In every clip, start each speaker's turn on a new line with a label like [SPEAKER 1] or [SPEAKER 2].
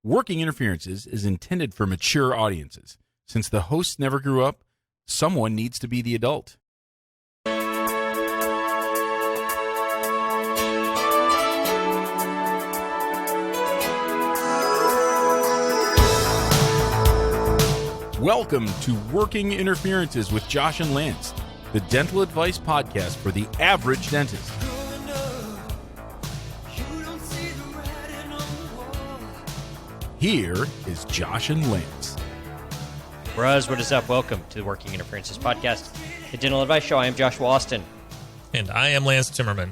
[SPEAKER 1] Working Interferences is intended for mature audiences. Since the hosts never grew up, someone needs to be the adult. Welcome to Working Interferences with Josh and Lance, the dental advice podcast for the average dentist. Here is Josh and Lance.
[SPEAKER 2] Bros, what is up? Welcome to the Working Interferences podcast, the dental advice show. I am Joshua Austin.
[SPEAKER 3] And I am Lance Timmerman.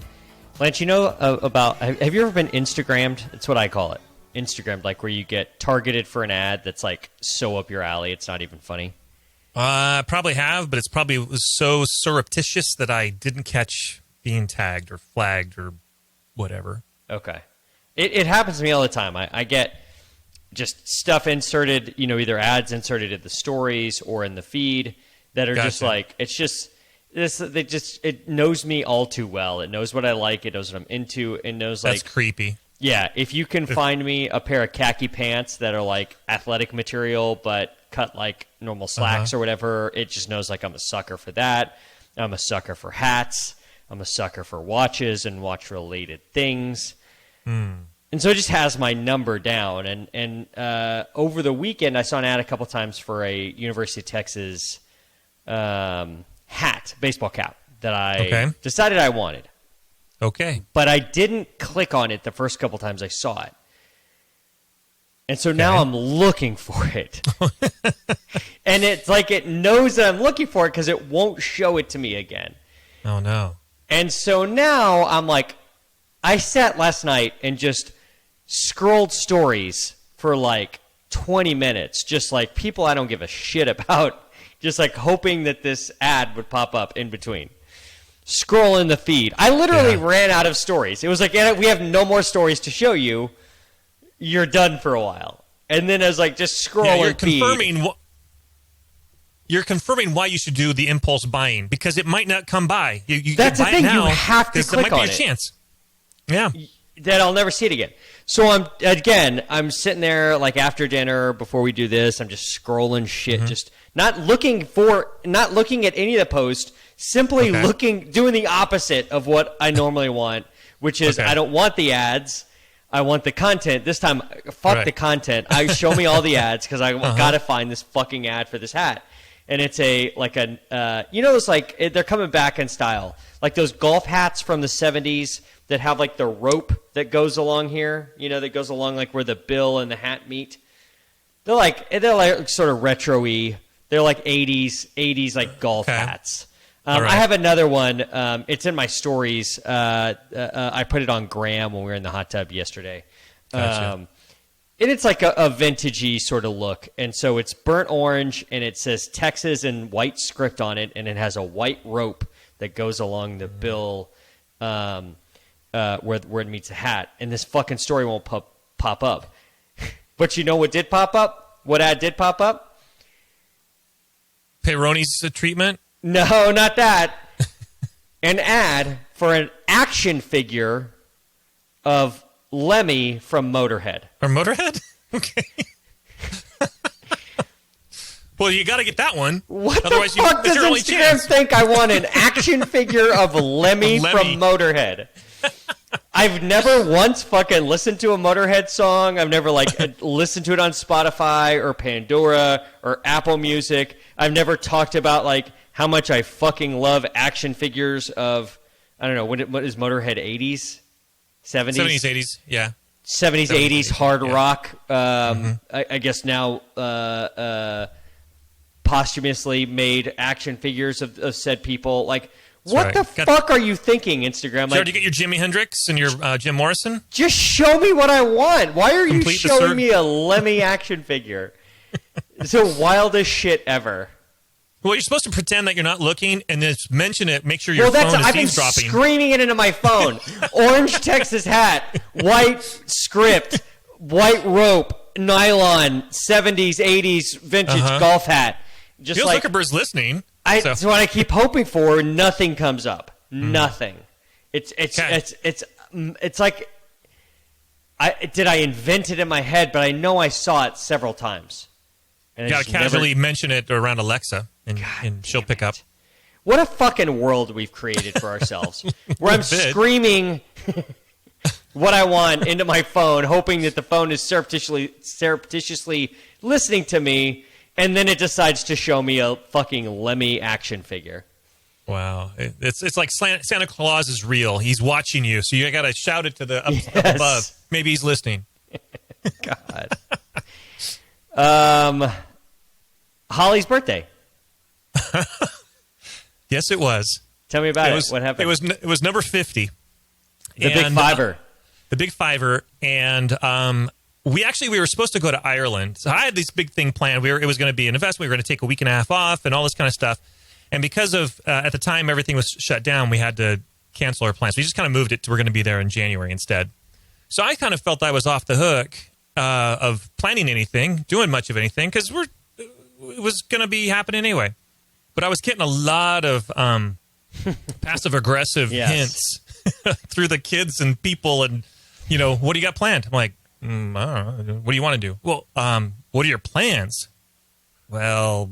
[SPEAKER 2] Lance, you know have you ever been Instagrammed? That's what I call it. Instagrammed, like where you get targeted for an ad that's like so up your alley, it's not even funny.
[SPEAKER 3] Probably have, but it's probably so surreptitious that I didn't catch being tagged or flagged or whatever.
[SPEAKER 2] Okay. It happens to me all the time. I get just stuff inserted, either ads inserted in the stories or in the feed that are just like, it's just this. It knows me all too well. It knows what I like. It knows what I'm into. It knows
[SPEAKER 3] that's creepy.
[SPEAKER 2] Yeah, if you can find me a pair of khaki pants that are like athletic material but cut like normal slacks or whatever, it just knows like I'm a sucker for that. I'm a sucker for hats. I'm a sucker for watches and watch-related things. And so it just has my number down. And over the weekend, I saw an ad a couple times for a University of Texas hat, baseball cap, that I decided I wanted.
[SPEAKER 3] Okay.
[SPEAKER 2] But I didn't click on it the first couple times I saw it. And so now I'm looking for it. And it's like it knows that I'm looking for it because it won't show it to me again.
[SPEAKER 3] Oh, no.
[SPEAKER 2] And so now I'm like, I sat last night and just scrolled stories for like 20 minutes, just like people I don't give a shit about, just like hoping that this ad would pop up in between. Scrolling the feed. I literally ran out of stories. It was like, we have no more stories to show you. You're done for a while. And then I was like, just scrolling feed.
[SPEAKER 3] You're confirming why you should do the impulse buying, because it might not come by.
[SPEAKER 2] That's the thing. You have to click on it.
[SPEAKER 3] There might be a chance. Yeah.
[SPEAKER 2] That I'll never see it again. So I'm sitting there like after dinner before we do this. I'm just scrolling shit, just not looking at any of the posts, simply doing the opposite of what I normally want, which is I don't want the ads. I want the content. This time, fuck the content. Show me all the ads because I got to find this fucking ad for this hat. And it's it's like they're coming back in style. Like those golf hats from the 70s that have like the rope that goes along here, that goes along like where the bill and the hat meet. They're like sort of retro-y. They're like 80s like golf hats. I have another one. It's in my stories. I put it on Graham when we were in the hot tub yesterday.
[SPEAKER 3] Gotcha.
[SPEAKER 2] And it's like a vintagey sort of look. And so it's burnt orange, and it says Texas in white script on it, and it has a white rope that goes along the bill where it meets the hat. And this fucking story won't pop up. But you know what did pop up? What ad did pop up?
[SPEAKER 3] Peyronie's treatment?
[SPEAKER 2] No, not that. An ad for an action figure of Lemmy from Motorhead.
[SPEAKER 3] From Motorhead? Okay. Well, you got to get that one.
[SPEAKER 2] What Otherwise, the fuck does Instagram think I want an action figure of Lemmy from Motorhead? I've never once fucking listened to a Motorhead song. I've never listened to it on Spotify or Pandora or Apple Music. I've never talked about how much I fucking love action figures of, I don't know, what is Motorhead, 80s? 70s?
[SPEAKER 3] 70s, 80s, yeah.
[SPEAKER 2] 70s, 80s hard rock. I guess now posthumously made action figures of said people. What the fuck are you thinking, Instagram?
[SPEAKER 3] Did you get your Jimi Hendrix and your Jim Morrison?
[SPEAKER 2] Just show me what I want. Why are you showing me a Lemmy action figure? It's the wildest shit ever.
[SPEAKER 3] Well, you're supposed to pretend that you're not looking and just mention it. Make sure your phone is eavesdropping.
[SPEAKER 2] I've been screaming it into my phone. Orange Texas hat, white script, white rope, nylon, 70s, 80s vintage golf hat. Just
[SPEAKER 3] Phil Zuckerberg's listening.
[SPEAKER 2] That's what I keep hoping for. Nothing comes up. Nothing. It's like I invent it in my head, but I know I saw it several times. And
[SPEAKER 3] You got to casually mention it around Alexa, and she'll pick up.
[SPEAKER 2] What a fucking world we've created for ourselves. Where I'm screaming what I want into my phone, hoping that the phone is surreptitiously listening to me, and then it decides to show me a fucking Lemmy action figure.
[SPEAKER 3] Wow. It's like Santa Claus is real. He's watching you, so you got to shout it to the up above. Maybe he's listening.
[SPEAKER 2] God. Holly's birthday.
[SPEAKER 3] Yes, it was.
[SPEAKER 2] Tell me about it. What happened?
[SPEAKER 3] It was number 50.
[SPEAKER 2] The big fiver.
[SPEAKER 3] The big fiver. And we were supposed to go to Ireland. So I had this big thing planned. It was going to be an investment. We were going to take a week and a half off and all this kind of stuff. And because of, at the time, everything was shut down, we had to cancel our plans. We just kind of moved it to we're going to be there in January instead. So I kind of felt I was off the hook of planning anything, doing much of anything, because it was going to be happening anyway. But I was getting a lot of passive-aggressive hints through the kids and people and, what do you got planned? I'm like, I don't know. What do you want to do? Well, what are your plans? Well,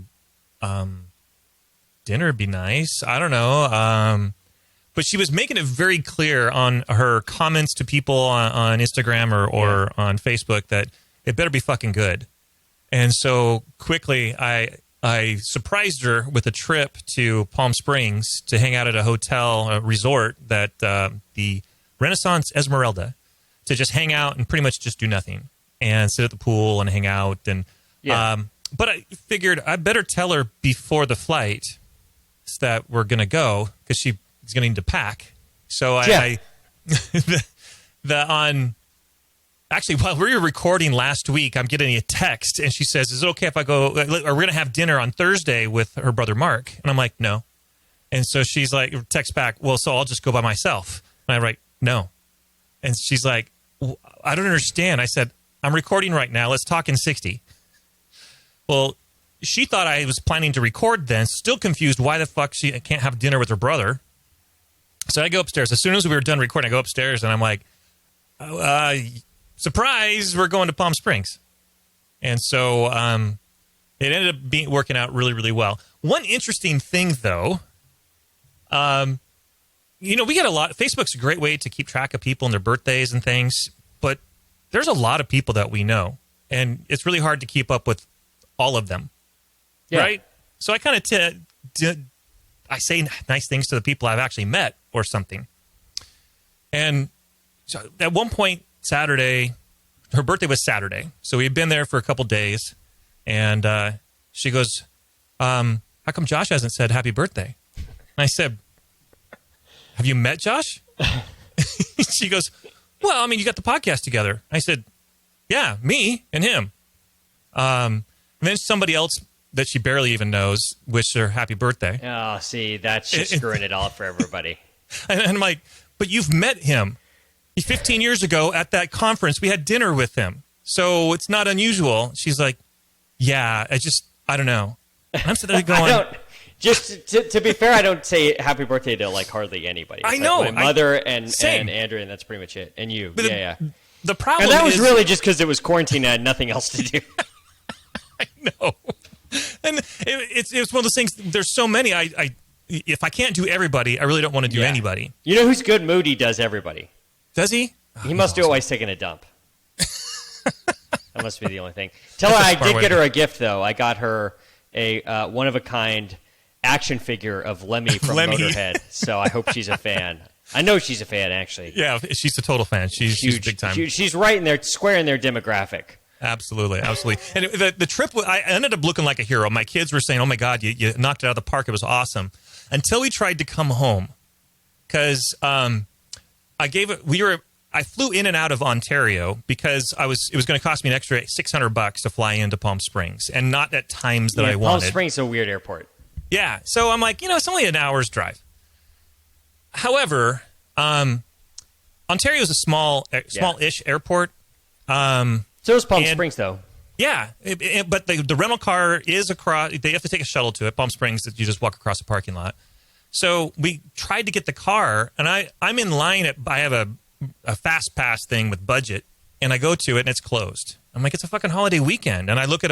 [SPEAKER 3] dinner would be nice. I don't know. But she was making it very clear on her comments to people on Instagram or on Facebook that it better be fucking good. And so quickly I surprised her with a trip to Palm Springs to hang out at a hotel, a resort that the Renaissance Esmeralda, to just hang out and pretty much just do nothing and sit at the pool and hang out. And but I figured I better tell her before the flight that we're going to go because she's going to need to pack. So Actually, while we were recording last week, I'm getting a text, and she says, is it okay if I go, are we going to have dinner on Thursday with her brother Mark? And I'm like, no. And so she's like, text back, well, so I'll just go by myself. And I write, no. And she's like, I don't understand. I said, I'm recording right now. Let's talk in 60. Well, she thought I was planning to record then, still confused why the fuck she can't have dinner with her brother. So I go upstairs. As soon as we were done recording, I go upstairs, and I'm like, surprise, we're going to Palm Springs. And so it ended up working out really, really well. One interesting thing, though, we get a lot. Facebook's a great way to keep track of people and their birthdays and things, but there's a lot of people that we know, and it's really hard to keep up with all of them, right? So I kind of I say nice things to the people I've actually met or something. And so at one point, Saturday, her birthday was Saturday, so we had been there for a couple days, and she goes, how come Josh hasn't said happy birthday? And I said, have you met Josh? She goes, well, I mean, you got the podcast together. I said, yeah, me and him. And then somebody else that she barely even knows wished her happy birthday.
[SPEAKER 2] Oh, see, that's just screwing it all for everybody.
[SPEAKER 3] And I'm like, but you've met him. 15 years ago at that conference, we had dinner with him. So it's not unusual. She's like, yeah, I don't know. I'm sitting there going...
[SPEAKER 2] Just to be fair, I don't say happy birthday to like hardly anybody. It's
[SPEAKER 3] I know.
[SPEAKER 2] Like my mother and Andrew, and that's pretty much it. And you.
[SPEAKER 3] But the problem
[SPEAKER 2] and that was really just because it was quarantine and I had nothing else to do.
[SPEAKER 3] I know. And it's one of those things, there's so many. If I can't do everybody, I really don't want to do anybody.
[SPEAKER 2] You know who's good? Moody does everybody.
[SPEAKER 3] Does he?
[SPEAKER 2] He must do it while he's taking a dump. That must be the only thing. Tell her I did get her a gift, though. I got her a one-of-a-kind action figure of Lemmy from Motorhead. So I hope she's a fan. I know she's a fan, actually.
[SPEAKER 3] Yeah, she's a total fan. She's big time.
[SPEAKER 2] She's right in there, square in their demographic.
[SPEAKER 3] Absolutely. And the trip, I ended up looking like a hero. My kids were saying, oh, my God, you knocked it out of the park. It was awesome. Until we tried to come home. Because I flew in and out of Ontario because it was going to cost me an extra $600 to fly into Palm Springs, and not at times that I wanted.
[SPEAKER 2] Palm Springs is a weird airport.
[SPEAKER 3] Yeah, so I'm like, it's only an hour's drive. However, Ontario is a small-ish airport.
[SPEAKER 2] So is Palm Springs, though.
[SPEAKER 3] Yeah, but the rental car is across. They have to take a shuttle to it. Palm Springs, you just walk across the parking lot. So we tried to get the car, and I'm in line I have a fast pass thing with budget, and I go to it and it's closed. I'm like, it's a fucking holiday weekend. And I look at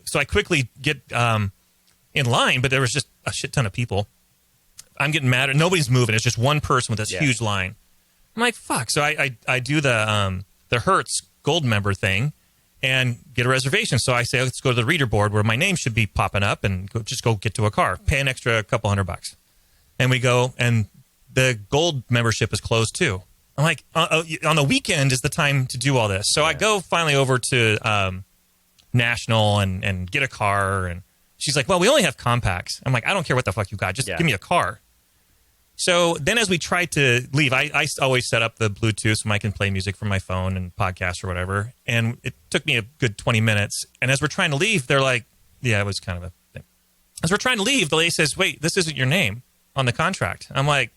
[SPEAKER 3] so I quickly get in line, but there was just a shit ton of people. I'm getting mad. Nobody's moving. It's just one person with this huge line. I'm like, fuck. So I do the Hertz Gold member thing and get a reservation. So I say, let's go to the reader board where my name should be popping up and just go get to a car. Pay an extra couple $100. And we go, and the Gold membership is closed too. I'm like, on the weekend is the time to do all this. So I go finally over to National and get a car. And she's like, well, we only have compacts. I'm like, I don't care what the fuck you got. Just give me a car. So then as we tried to leave, I always set up the Bluetooth so I can play music from my phone and podcast or whatever. And it took me a good 20 minutes. And as we're trying to leave, they're like, yeah, it was kind of a thing. As we're trying to leave, the lady says, wait, this isn't your name on the contract. I'm like,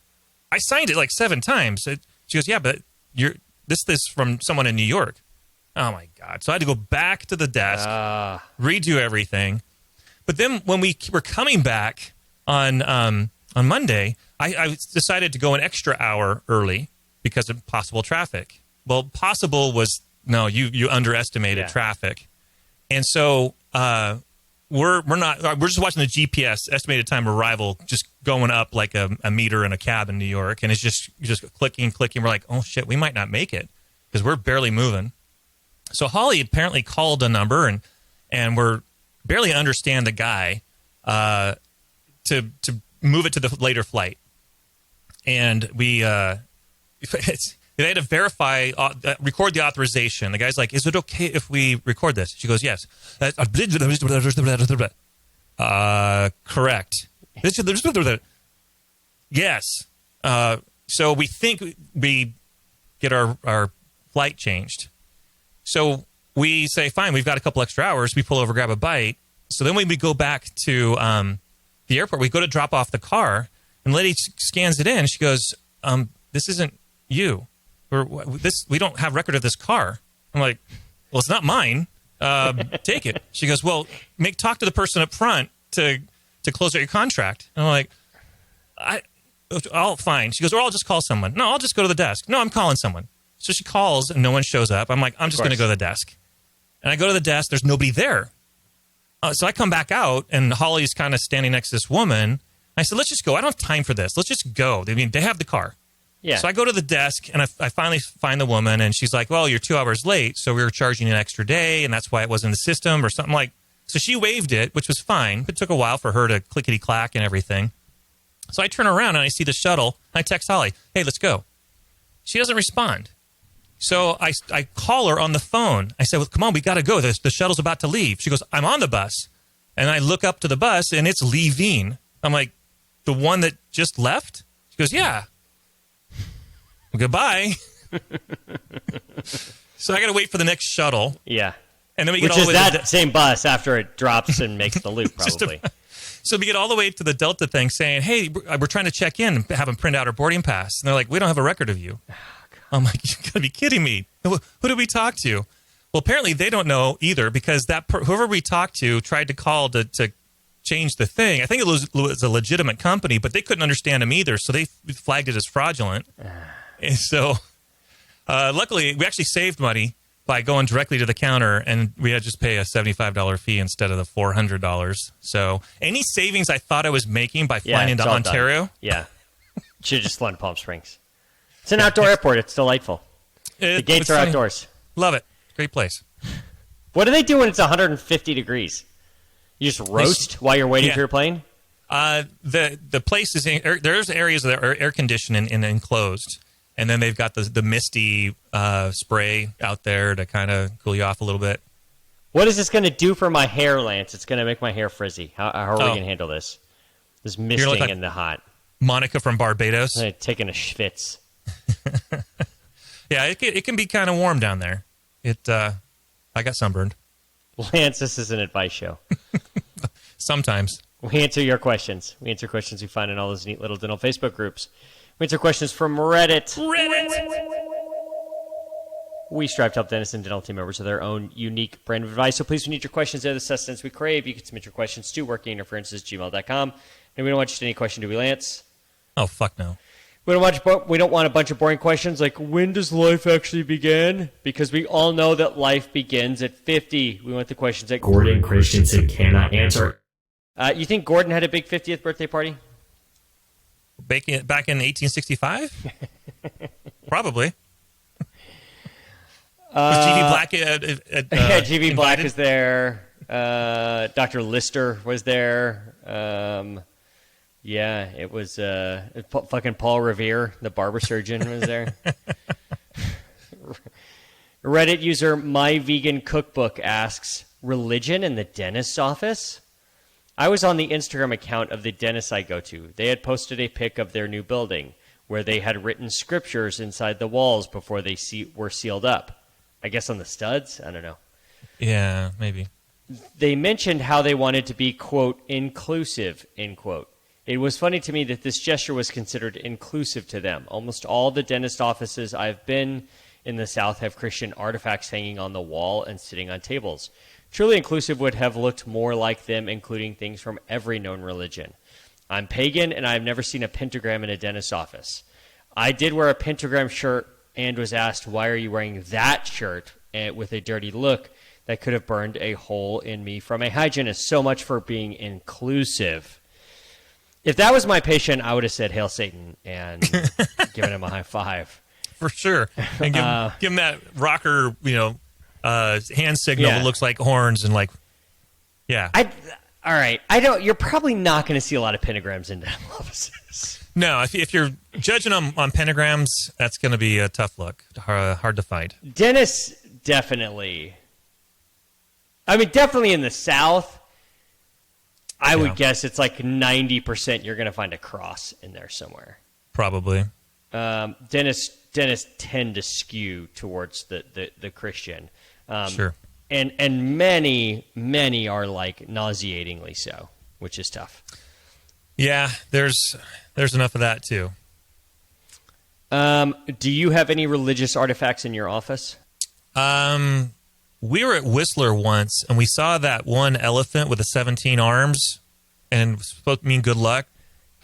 [SPEAKER 3] I signed it like 7 times. She goes, yeah, but this is from someone in New York. Oh, my God. So I had to go back to the desk, redo everything. But then when we were coming back on Monday, I decided to go an extra hour early because of possible traffic. Well, possible was, no, you underestimated traffic. And so we're just watching the GPS, estimated time of arrival, just going up like a meter in a cab in New York. And it's just clicking. We're like, oh, shit, we might not make it because we're barely moving. So Holly apparently called a number and we're barely understand the guy to move it to the later flight. And we they had to verify, record the authorization. The guy's like, is it okay if we record this? She goes, yes. Correct. Yes. So we think we get our flight changed. So we say, fine, we've got a couple extra hours. We pull over, grab a bite. So then when we go back to the airport, we go to drop off the car, and the lady scans it in. She goes, this isn't you. We don't have record of this car. I'm like, well, it's not mine. Take it. She goes, well, talk to the person up front to close out your contract. And I'm like, I'll fine. She goes, or I'll just call someone. No, I'll just go to the desk. No, I'm calling someone. So she calls and no one shows up. I'm like, I'm just going to go to the desk. And I go to the desk. There's nobody there. So I come back out and Holly's kind of standing next to this woman. I said, let's just go. I don't have time for this. Let's just go. I mean, they have the car. Yeah. So I go to the desk and I finally find the woman and she's like, well, you're 2 hours late. So we were charging you an extra day and that's why it wasn't in the system or something like. So she waived it, which was fine. It took a while for her to clickety clack and everything. So I turn around and I see the shuttle. I text Holly, hey, let's go. She doesn't respond. So I call her on the phone. I said, well, come on, we got to go. The shuttle's about to leave. She goes, I'm on the bus. And I look up to the bus and it's leaving. I'm like, the one that just left? She goes, yeah. Well, goodbye. So I got to wait for the next shuttle.
[SPEAKER 2] Yeah.
[SPEAKER 3] And then we
[SPEAKER 2] get
[SPEAKER 3] all the way
[SPEAKER 2] to that same bus after it drops and makes the loop, probably.
[SPEAKER 3] So we get all the way to the Delta thing saying, hey, we're trying to check in and have them print out our boarding pass. And they're like, we don't have a record of you. I'm like, you got to be kidding me. Who did we talk to? Well, apparently they don't know either because whoever we talked to tried to call to change the thing. I think it was a legitimate company, but they couldn't understand them either. So they flagged it as fraudulent. And so luckily we actually saved money by going directly to the counter and we had to just pay a $75 fee instead of the $400. So any savings I thought I was making by flying into Ontario.
[SPEAKER 2] Done. Yeah. Should have just flown to Palm Springs. It's an outdoor airport. It's delightful. The gates are outdoors.
[SPEAKER 3] Love it. Great place.
[SPEAKER 2] What do they do when it's 150 degrees? You just roast while you're waiting for your plane?
[SPEAKER 3] The place is there's areas that are air conditioned and enclosed, and then they've got the misty spray out there to kind of cool you off a little bit.
[SPEAKER 2] What is this going to do for my hair, Lance? It's going to make my hair frizzy. How are we going to handle this? This misting like in the hot.
[SPEAKER 3] Monica from Barbados.
[SPEAKER 2] Taking a schwitz.
[SPEAKER 3] Yeah, it can be kind of warm down there. I got sunburned.
[SPEAKER 2] Lance, this is an advice show.
[SPEAKER 3] Sometimes.
[SPEAKER 2] We answer your questions. We answer questions we find in all those neat little dental Facebook groups. We answer questions from Reddit. We strive to help dentists and dental team members with their own unique brand of advice. So please, we need your questions. They're the sustenance we crave. You can submit your questions to workinginterferences@gmail.com. And we don't want you to any question, do we, Lance?
[SPEAKER 3] Oh, fuck no.
[SPEAKER 2] We don't want a bunch of boring questions like, when does life actually begin? Because we all know that life begins at 50. We want the questions that
[SPEAKER 4] Gordon Christensen cannot answer.
[SPEAKER 2] You think Gordon had a big 50th birthday party?
[SPEAKER 3] Back in 1865? Probably. Was G.V. Black
[SPEAKER 2] yeah, G.V. Black
[SPEAKER 3] invited?
[SPEAKER 2] was there. Dr. Lister was there. Yeah, it was fucking Paul Revere, the barber surgeon, was there. Reddit user My Vegan Cookbook asks, religion in the dentist's office? I was on the Instagram account of the dentist I go to. They had posted a pic of their new building where they had written scriptures inside the walls before they were sealed up. I guess on the studs? I don't know.
[SPEAKER 3] Yeah, maybe.
[SPEAKER 2] They mentioned how they wanted to be, quote, inclusive, end quote. It was funny to me that this gesture was considered inclusive to them. Almost all the dentist offices I've been in the South have Christian artifacts hanging on the wall and sitting on tables. Truly inclusive would have looked more like them including things from every known religion. I'm pagan, and I've never seen a pentagram in a dentist's office. I did wear a pentagram shirt and was asked, why are you wearing that shirt with a dirty look that could have burned a hole in me from a hygienist? So much for being inclusive. If that was my patient, I would have said, Hail Satan, and given him a high five.
[SPEAKER 3] For sure. And give him that rocker, hand signal that looks like horns and like, yeah.
[SPEAKER 2] All right. You're probably not going to see a lot of pentagrams in dental offices.
[SPEAKER 3] No, if you're judging them on pentagrams, that's going to be a tough look. Hard to find.
[SPEAKER 2] Dentists, definitely. I mean, definitely in the South, I would guess it's like 90% you're going to find a cross in there somewhere.
[SPEAKER 3] Probably.
[SPEAKER 2] Dentists tend to skew towards the Christian.
[SPEAKER 3] Sure.
[SPEAKER 2] And many are like nauseatingly so, which is tough.
[SPEAKER 3] Yeah, there's enough of that too.
[SPEAKER 2] Do you have any religious artifacts in your office?
[SPEAKER 3] We were at Whistler once, and we saw that one elephant with the 17 arms, and it was supposed to mean good luck.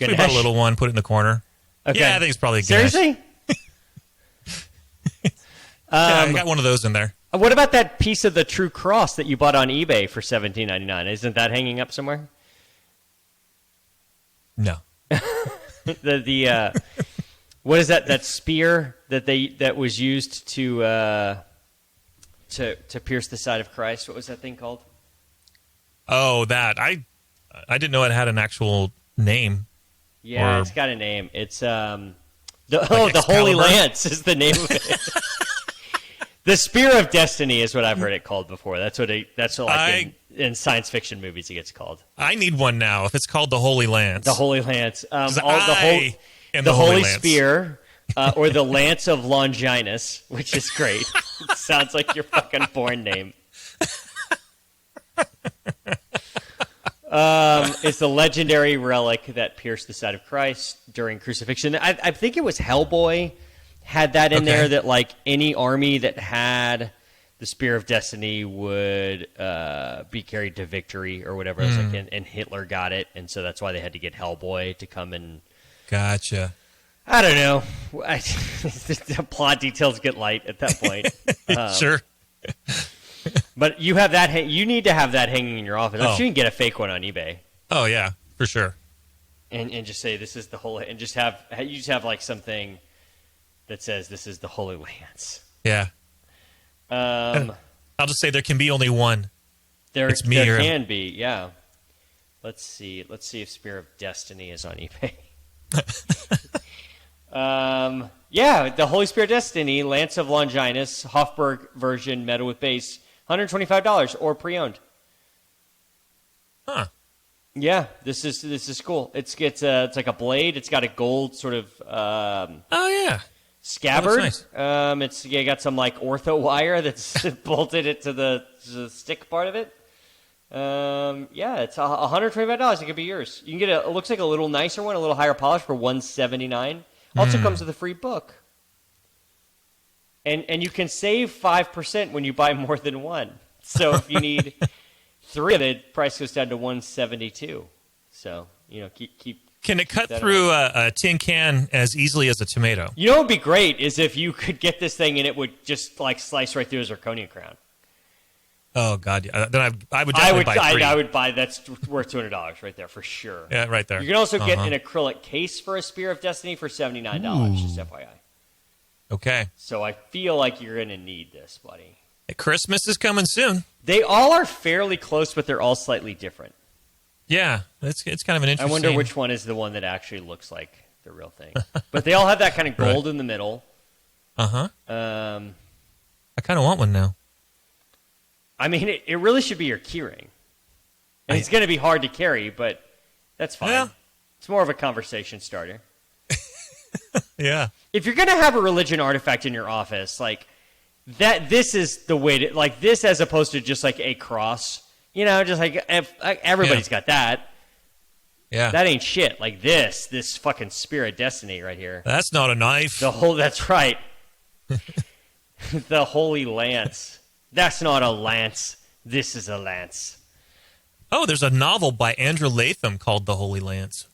[SPEAKER 3] So we bought a little one, put it in the corner. Okay. Yeah, I think it's probably Ganesh.
[SPEAKER 2] Seriously?
[SPEAKER 3] I got one of those in there.
[SPEAKER 2] What about that piece of the True Cross that you bought on eBay for $17.99? Isn't that hanging up somewhere?
[SPEAKER 3] No.
[SPEAKER 2] the what is that? That spear that was used to pierce the side of Christ. What was that thing called?
[SPEAKER 3] Oh, that I didn't know it had an actual name.
[SPEAKER 2] Yeah, it's got a name. It's the Holy Lance is the name of it. The Spear of Destiny is what I've heard it called before. That's what in science fiction movies it gets called.
[SPEAKER 3] I need one now. If it's called the Holy Lance,
[SPEAKER 2] the Holy Lance,
[SPEAKER 3] the
[SPEAKER 2] Holy
[SPEAKER 3] Lance.
[SPEAKER 2] Spear, or the Lance of Longinus, which is great. It sounds like your fucking porn name. It's the legendary relic that pierced the side of Christ during crucifixion. I think it was Hellboy had that in there, that like any army that had the Spear of Destiny would be carried to victory or whatever. It was like, and Hitler got it, and so that's why they had to get Hellboy to come and.
[SPEAKER 3] Gotcha.
[SPEAKER 2] I don't know. The plot details get light at that point.
[SPEAKER 3] Sure.
[SPEAKER 2] But you have that. You need to have that hanging in your office. I'm sure you can get a fake one on eBay.
[SPEAKER 3] Oh yeah, for sure.
[SPEAKER 2] And just say this is the Holy, and just have like something that says this is the Holy Lance.
[SPEAKER 3] Yeah. I'll just say there can be only one.
[SPEAKER 2] There can be. Yeah. Let's see if Spear of Destiny is on eBay. Yeah, the Holy Spear of Destiny, Lance of Longinus, Hofburg version, metal with base, $125 or pre-owned.
[SPEAKER 3] Huh.
[SPEAKER 2] Yeah, this is cool. It's like a blade. It's got a gold sort of scabbard.
[SPEAKER 3] That's nice.
[SPEAKER 2] It's got some like ortho wire that's bolted it to the stick part of it. Yeah, it's $125. It could be yours. You can get it looks like a little nicer one, a little higher polish for $179. Also comes with a free book. And you can save 5% when you buy more than one. So if you need 3 of it, price goes down to $172. So, keep
[SPEAKER 3] Can it cut through a tin can as easily as a tomato?
[SPEAKER 2] You know what would be great is if you could get this thing and it would just like slice right through a zirconia crown.
[SPEAKER 3] Oh God! Yeah. Then I would definitely buy 3.
[SPEAKER 2] I would buy that's worth $200 right there for sure.
[SPEAKER 3] Yeah, right there.
[SPEAKER 2] You can also get an acrylic case for a Spear of Destiny for $79. Just FYI.
[SPEAKER 3] Okay.
[SPEAKER 2] So I feel like you're gonna need this, buddy.
[SPEAKER 3] Christmas is coming soon.
[SPEAKER 2] They all are fairly close, but they're all slightly different.
[SPEAKER 3] Yeah, it's kind of an interesting.
[SPEAKER 2] I wonder which one is the one that actually looks like the real thing. But they all have that kind of gold in the middle.
[SPEAKER 3] I kind of want one now.
[SPEAKER 2] I mean, it really should be your keyring. And it's going to be hard to carry, but that's fine.
[SPEAKER 3] Yeah.
[SPEAKER 2] It's more of a conversation starter.
[SPEAKER 3] Yeah.
[SPEAKER 2] If you're going to have a religion artifact in your office, like that, this is the way to, like this as opposed to just like a cross. You know, just like everybody's got that.
[SPEAKER 3] Yeah.
[SPEAKER 2] That ain't shit. Like this fucking Spear of Destiny right here.
[SPEAKER 3] That's not a knife.
[SPEAKER 2] That's right. The Holy Lance. That's not a lance. This is a lance.
[SPEAKER 3] Oh, there's a novel by Andrew Latham called The Holy Lance.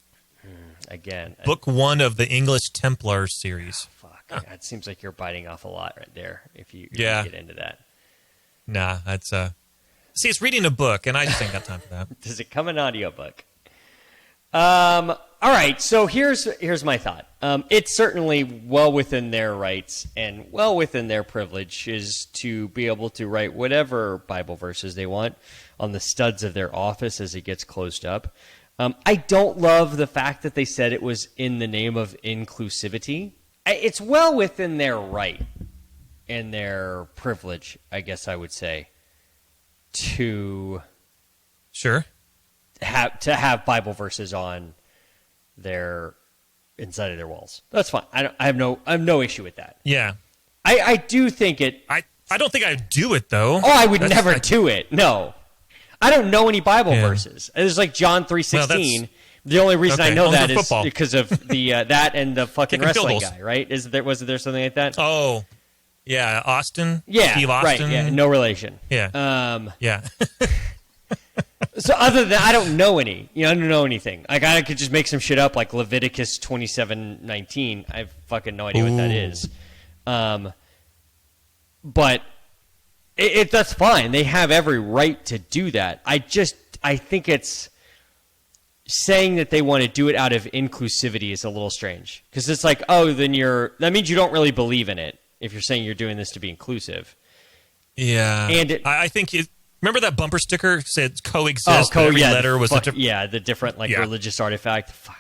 [SPEAKER 2] Again.
[SPEAKER 3] Book 1 of the English Templar series.
[SPEAKER 2] Fuck. That seems like you're biting off a lot right there if you get into that.
[SPEAKER 3] Nah, that's see, it's reading a book, and I just ain't got time for that.
[SPEAKER 2] Does it come in audiobook? All right, so here's my thought. It's certainly well within their rights and well within their privileges to be able to write whatever Bible verses they want on the studs of their office as it gets closed up. I don't love the fact that they said it was in the name of inclusivity. It's well within their right and their privilege, I guess I would say, to
[SPEAKER 3] Sure.
[SPEAKER 2] have Bible verses on their inside of their walls. That's fine. I have no issue with that.
[SPEAKER 3] Yeah.
[SPEAKER 2] I do think it.
[SPEAKER 3] I don't think I'd do it, though.
[SPEAKER 2] Oh, I would never do it. No. I don't know any Bible verses. It's like John 3:16. The only reason I know that is because of the that and the fucking wrestling guy, right? Was there something like that?
[SPEAKER 3] Oh, yeah, Austin.
[SPEAKER 2] Yeah,
[SPEAKER 3] Steve Austin.
[SPEAKER 2] right. Yeah, no relation.
[SPEAKER 3] Yeah. Yeah.
[SPEAKER 2] So other than I don't know any. I don't know anything. Like I could just make some shit up, like Leviticus 27:19. I have fucking no idea what that is. But that's fine. They have every right to do that. I think it's saying that they want to do it out of inclusivity is a little strange because it's like, oh, then that means you don't really believe in it if you're saying you're doing this to be inclusive.
[SPEAKER 3] Yeah, and I think remember that bumper sticker said coexist.
[SPEAKER 2] Every
[SPEAKER 3] letter was
[SPEAKER 2] the different religious artifact. Fine.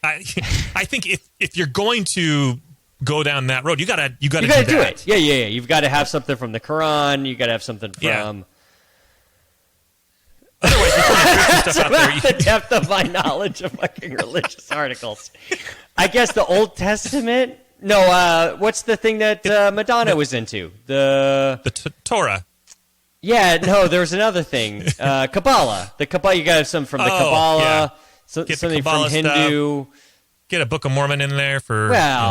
[SPEAKER 3] I think if you're going to go down that road, you gotta do
[SPEAKER 2] it. Yeah. You've got to have something from the Quran. You got to have something from.
[SPEAKER 3] Yeah. Otherwise, you're putting Christian stuff out there.
[SPEAKER 2] The depth of my knowledge of fucking religious articles. I guess the Old Testament. No, what's the thing that Madonna was into?
[SPEAKER 3] The Torah.
[SPEAKER 2] Yeah, no, there's another thing. Kabbalah. The Kabbalah. You got to have something from the Kabbalah. Yeah. Something from Hindu.
[SPEAKER 3] Stuff. Get a Book of Mormon in there for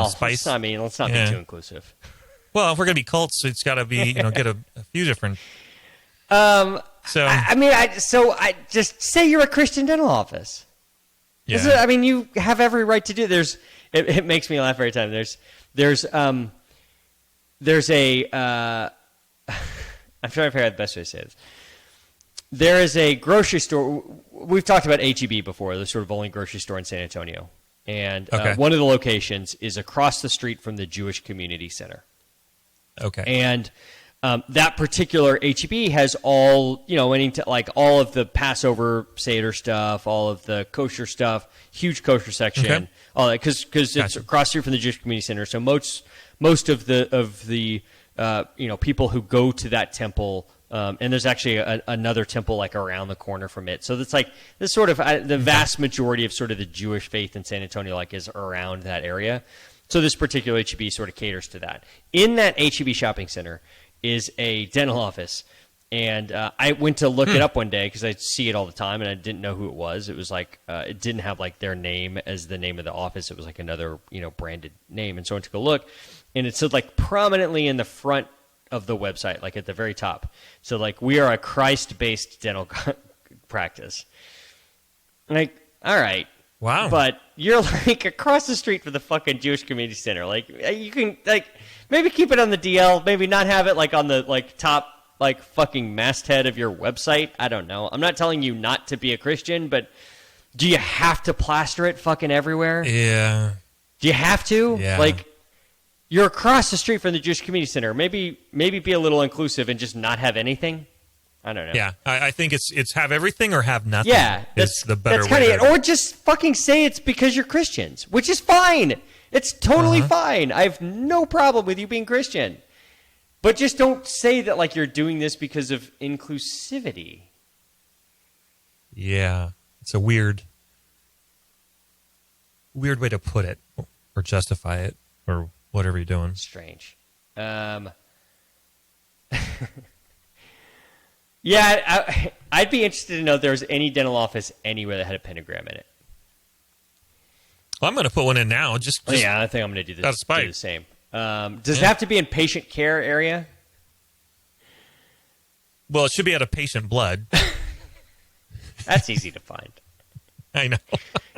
[SPEAKER 3] spice.
[SPEAKER 2] Let's not be too inclusive.
[SPEAKER 3] Well, if we're gonna be cults, it's got to be get a few different.
[SPEAKER 2] So I just say you're a Christian dental office.
[SPEAKER 3] Yeah.
[SPEAKER 2] You have every right to do. It makes me laugh every time. There's a I'm trying to figure out the best way to say this. There is a grocery store. We've talked about H-E-B before, the sort of only grocery store in San Antonio. And one of the locations is across the street from the Jewish Community Center. Okay. And that particular H-E-B has all, all of the Passover Seder stuff, all of the kosher stuff, huge kosher section, all that, because it's across the street from the Jewish Community Center. So most of the people who go to that temple, and there's actually another temple like around the corner from it. So it's like this sort of the vast majority of sort of the Jewish faith in San Antonio is around that area. So this particular H-E-B sort of caters to that. In that H-E-B shopping center is a dental office, and I went to look it up one day because I see it all the time, and I didn't know who it was. It was like it didn't have their name as the name of the office. It was like another branded name, and so I took a look, and it said prominently in the front of the website, at the very top. So we are a Christ-based dental practice. All right,
[SPEAKER 3] Wow.
[SPEAKER 2] But you're like across the street from the fucking Jewish Community Center. Like you can like maybe keep it on the DL, maybe not have it like on the like top like fucking masthead of your website. I don't know. I'm not telling you not to be a Christian, but do you have to plaster it fucking everywhere?
[SPEAKER 3] Yeah.
[SPEAKER 2] Do you have to?
[SPEAKER 3] Yeah.
[SPEAKER 2] Like you're across the street from the Jewish Community Center. Maybe be a little inclusive and just not have anything. I don't know.
[SPEAKER 3] Yeah, I think it's have everything or have nothing.
[SPEAKER 2] Yeah,
[SPEAKER 3] that's the better
[SPEAKER 2] that's
[SPEAKER 3] way.
[SPEAKER 2] Kind of or just fucking say it's because you're Christians, which is fine. It's totally fine. I have no problem with you being Christian, but just don't say that like you're doing this because of inclusivity.
[SPEAKER 3] Yeah, it's a weird way to put it or justify it or whatever you're doing.
[SPEAKER 2] Strange. Yeah, I'd be interested to know if there's any dental office anywhere that had a pentagram in it.
[SPEAKER 3] Well, I'm going to put one in now. Just
[SPEAKER 2] yeah, I think I'm going to do
[SPEAKER 3] out of spite.
[SPEAKER 2] Do the same. Does it have to be in patient care area?
[SPEAKER 3] Well, it should be out of patient blood.
[SPEAKER 2] That's easy to find.
[SPEAKER 3] I know.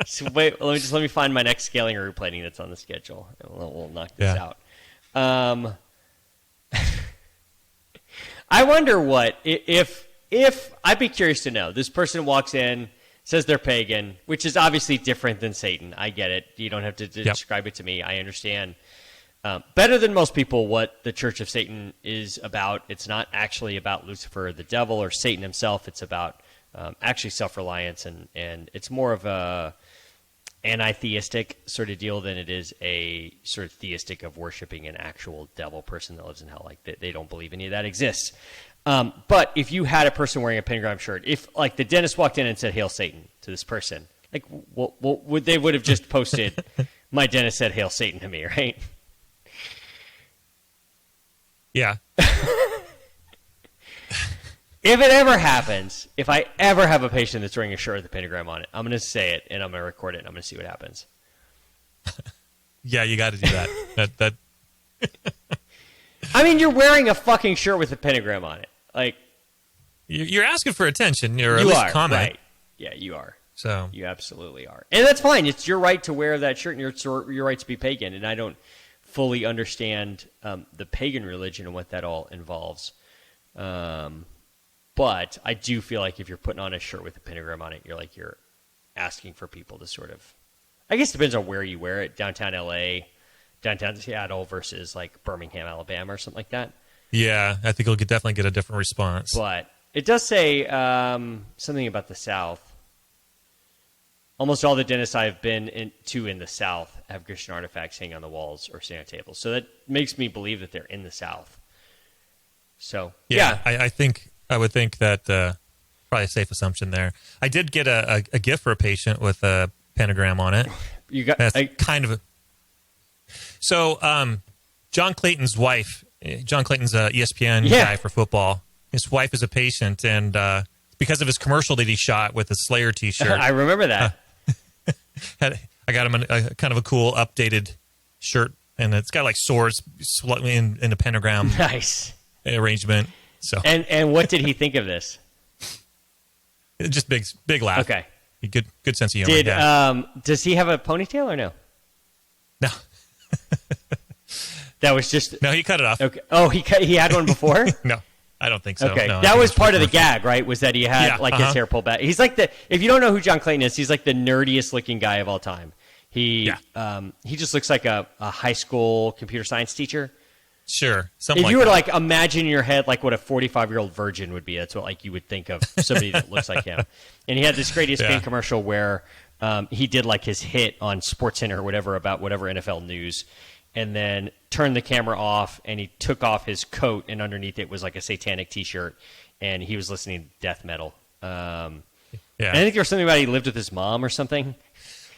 [SPEAKER 2] So wait, let me find my next scaling or replating that's on the schedule. We'll knock this out. I wonder what if I'd be curious to know. This person walks in, says they're pagan, which is obviously different than Satan. I get it. You don't have to describe it to me. I understand. Better than most people what the Church of Satan is about. It's not actually about Lucifer or the devil or Satan himself. It's about actually self-reliance, and it's more of a anti-theistic sort of deal than it is a sort of theistic of worshiping an actual devil person that lives in hell. Like they don't believe any of that exists. But if you had a person wearing a pentagram shirt, if like the dentist walked in and said "Hail Satan" to this person, like they would have just posted, "My dentist said Hail Satan" to me, right?
[SPEAKER 3] Yeah.
[SPEAKER 2] If it ever happens, if I ever have a patient that's wearing a shirt with a pentagram on it, I'm going to say it and I'm going to record it and I'm going to see what happens.
[SPEAKER 3] Yeah, you got to do that. that.
[SPEAKER 2] I mean, you're wearing a fucking shirt with a pentagram on it. Like
[SPEAKER 3] you're asking for attention, or at
[SPEAKER 2] you
[SPEAKER 3] least
[SPEAKER 2] are,
[SPEAKER 3] comment.
[SPEAKER 2] right? Yeah, you are.
[SPEAKER 3] So
[SPEAKER 2] you absolutely are, and that's fine. It's your right to wear that shirt, and it's your right to be pagan. And I don't fully understand the pagan religion and what that all involves. But I do feel like if you're putting on a shirt with a pentagram on it, you're asking for people to sort of, I guess it depends on where you wear it. Downtown LA, downtown Seattle versus like Birmingham, Alabama or something like that.
[SPEAKER 3] Yeah, I think you'll definitely get a different response.
[SPEAKER 2] But it does say something about the South. Almost all the dentists I've been in the South have Christian artifacts hanging on the walls or sitting on tables. So that makes me believe that they're in the South. So, yeah.
[SPEAKER 3] I would think that probably a safe assumption there. I did get a gift for a patient with a pentagram on it.
[SPEAKER 2] You got
[SPEAKER 3] kind of a... So, John Clayton's wife, John Clayton's ESPN guy for football. His wife is a patient, and because of his commercial that he shot with a Slayer T-shirt.
[SPEAKER 2] I remember that.
[SPEAKER 3] I got him a kind of a cool updated shirt, and it's got like swords in a pentagram
[SPEAKER 2] Nice
[SPEAKER 3] arrangement. So
[SPEAKER 2] and what did he think of this?
[SPEAKER 3] Just big laugh.
[SPEAKER 2] Okay,
[SPEAKER 3] good sense of humor.
[SPEAKER 2] Does he have a ponytail or no?
[SPEAKER 3] No.
[SPEAKER 2] That was just
[SPEAKER 3] no. He cut it off.
[SPEAKER 2] Okay. Oh, he had one before.
[SPEAKER 3] No, I don't think so.
[SPEAKER 2] Okay,
[SPEAKER 3] no,
[SPEAKER 2] that was part of the gag, right? Was that he had his hair pulled back? He's like if you don't know who John Clayton is, he's like the nerdiest looking guy of all time. He just looks like a high school computer science teacher.
[SPEAKER 3] Sure.
[SPEAKER 2] If you were to like imagine in your head like what a 45-year-old virgin would be, that's what like you would think of somebody that looks like him. And he had this great ESPN commercial where he did like his hit on SportsCenter or whatever about whatever NFL news, and then turned the camera off and he took off his coat and underneath it was like a satanic T-shirt and he was listening to death metal. And I think there was something about he lived with his mom or something.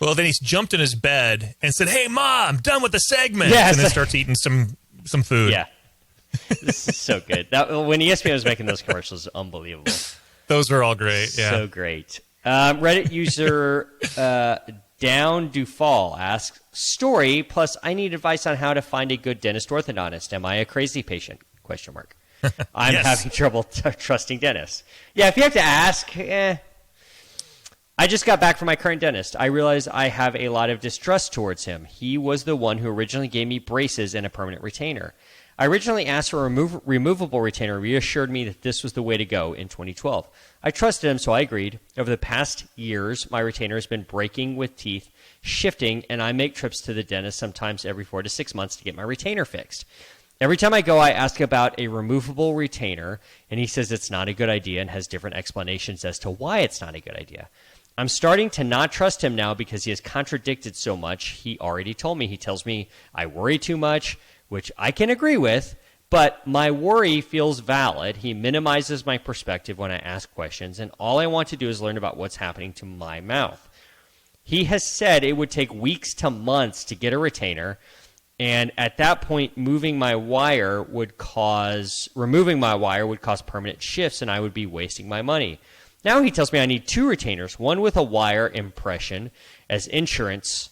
[SPEAKER 3] Well, then he's jumped in his bed and said, "Hey, Mom, I'm done with the segment."
[SPEAKER 2] Yeah,
[SPEAKER 3] and then starts eating some food.
[SPEAKER 2] Yeah. This is so good. When ESPN was making those commercials, unbelievable.
[SPEAKER 3] Those were all great. Yeah.
[SPEAKER 2] So great. Reddit user Down Dufall asks, story, plus I need advice on how to find a good dentist orthodontist. Am I a crazy patient? ? I'm having trouble trusting dentists. Yeah, if you have to ask, I just got back from my current dentist. I realize I have a lot of distrust towards him. He was the one who originally gave me braces and a permanent retainer. I originally asked for a removable retainer, reassured me that this was the way to go in 2012. I trusted him, so I agreed. Over the past years, my retainer has been breaking with teeth, shifting, and I make trips to the dentist sometimes every 4 to 6 months to get my retainer fixed. Every time I go, I ask about a removable retainer, and he says it's not a good idea and has different explanations as to why it's not a good idea. I'm starting to not trust him now because he has contradicted so much. He already told me. He tells me I worry too much, which I can agree with, but my worry feels valid. He minimizes my perspective when I ask questions, and all I want to do is learn about what's happening to my mouth. He has said it would take weeks to months to get a retainer, and at that point, removing my wire would cause permanent shifts, and I would be wasting my money. Now he tells me I need 2 retainers, one with a wire impression as insurance,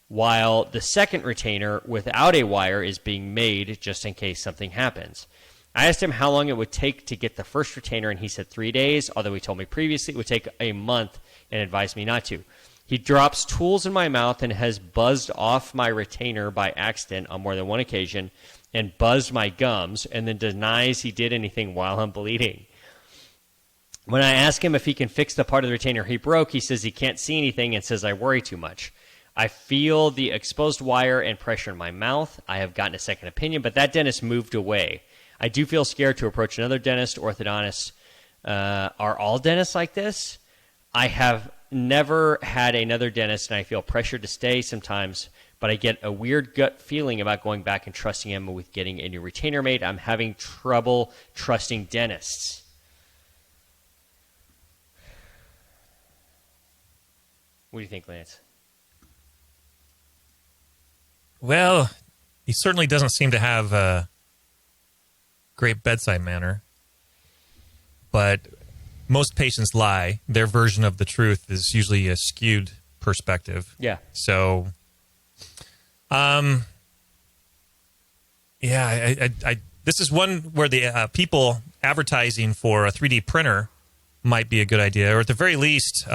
[SPEAKER 2] while the second retainer without a wire is being made just in case something happens. I asked him how long it would take to get the first retainer, and he said 3 days, although he told me previously it would take a month and advised me not to. He drops tools in my mouth and has buzzed off my retainer by accident on more than one occasion and buzzed my gums, and then denies he did anything while I'm bleeding. When I ask him if he can fix the part of the retainer he broke, he says he can't see anything and says I worry too much. I feel the exposed wire and pressure in my mouth. I have gotten a second opinion, but that dentist moved away. I do feel scared to approach another dentist, orthodontist. Are all dentists like this? I have never had another dentist, and I feel pressured to stay sometimes, but I get a weird gut feeling about going back and trusting him with getting a new retainer made. I'm having trouble trusting dentists. What do you think, Lance?
[SPEAKER 3] Well, he certainly doesn't seem to have a great bedside manner, but most patients lie. Their version of the truth is usually a skewed perspective.
[SPEAKER 2] Yeah.
[SPEAKER 3] So, yeah, this is one where the people advertising for a 3D printer might be a good idea, or at the very least,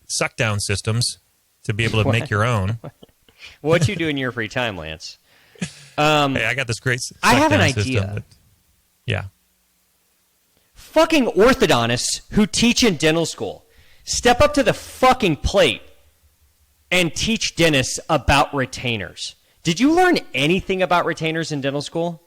[SPEAKER 3] suck down systems to be able to make your own.
[SPEAKER 2] What you do in your free time, Lance?
[SPEAKER 3] Hey, I got this great
[SPEAKER 2] I have an
[SPEAKER 3] suck-down
[SPEAKER 2] idea.
[SPEAKER 3] system, but, yeah.
[SPEAKER 2] Fucking orthodontists who teach in dental school, step up to the fucking plate and teach dentists about retainers. Did you learn anything about retainers in dental school?